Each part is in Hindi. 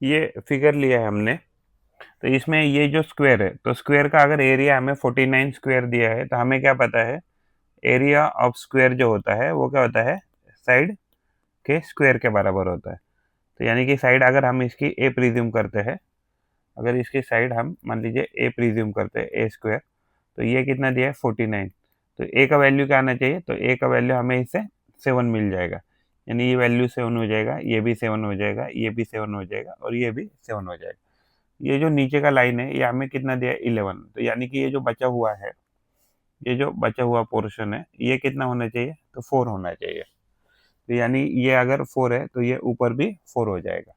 ये फिगर लिया है हमने, तो इसमें ये जो स्क्वायर है, तो स्क्वायर का अगर एरिया हमें 49 स्क्वायर दिया है, तो हमें क्या पता है, एरिया ऑफ स्क्वायर जो होता है वो क्या होता है, साइड के स्क्वायर के बराबर होता है। तो यानी कि साइड अगर हम इसकी ए प्रिज्यूम करते हैं, अगर इसकी साइड हम मान लीजिए ए प्रिज्यूम करते हैं, ए स्क्वायर, तो ये कितना दिया है 49। तो ए का वैल्यू क्या आना चाहिए, तो ए का वैल्यू हमें इससे 7 मिल जाएगा, यानी ये वैल्यू 7 हो जाएगा, ये भी 7 हो जाएगा, ये भी 7 हो जाएगा और ये भी 7 हो जाएगा। ये जो नीचे का लाइन है ये हमें कितना दिया है 11, तो यानी कि ये जो बचा हुआ है, ये जो बचा हुआ पोर्शन है ये कितना होना चाहिए, तो 4 होना चाहिए। तो यानी ये अगर 4 है तो ये ऊपर भी 4 हो जाएगा।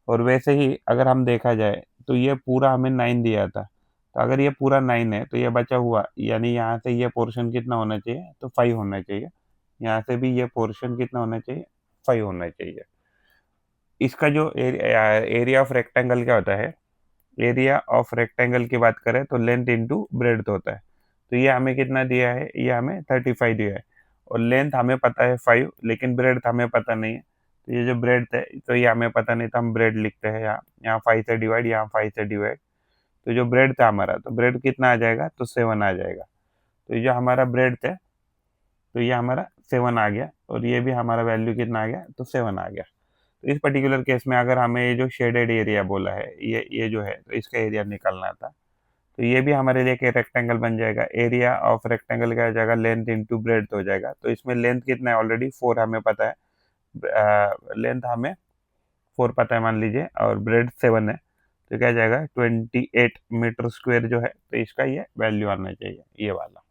और वैसे ही अगर हम देखा जाए तो ये पूरा हमें 9 दिया था, तो अगर ये पूरा 9 है तो ये बचा हुआ, यानी यहाँ से ये पोर्शन कितना होना चाहिए, तो 5 होना चाहिए। यहाँ से भी ये पोर्शन कितना होना चाहिए, 5 होना चाहिए। इसका जो एरिया ऑफ रेक्टेंगल क्या होता है, एरिया ऑफ रेक्टेंगल की बात करें तो लेंथ इंटू ब्रेड्थ होता है। तो ये हमें कितना दिया है, ये हमें 35 दिया है, और लेंथ हमें पता है 5, लेकिन ब्रेड्थ हमें पता नहीं है। तो ये जो ब्रेड्थ है तो ये हमें पता नहीं, तो हम ब्रेड लिखते हैं यहाँ, यहाँ 5 से डिवाइड, यहाँ 5 से डिवाइड। तो जो ब्रेड था हमारा, तो ब्रेड कितना आ जाएगा, तो 7 आ जाएगा। तो ये जो हमारा ब्रेड है, तो ये हमारा 7 आ गया, और ये भी हमारा वैल्यू कितना आ गया, तो 7 आ गया। तो इस पर्टिकुलर केस में अगर हमें ये जो शेडेड एरिया बोला है, ये जो है, तो इसका एरिया निकालना था, तो ये भी हमारे लिए एक रेक्टेंगल बन जाएगा। एरिया ऑफ रेक्टेंगल क्या हो जाएगा, लेंथ इंटू ब्रेड्थ हो जाएगा। तो इसमें लेंथ कितना है, ऑलरेडी 4 हमें पता है, लेंथ हमें 4 पता है मान लीजिए, और ब्रेड्थ 7 है, तो क्या जाएगा 28 मीटर स्क्वायर जो है, तो इसका ये वैल्यू आना चाहिए, ये वाला।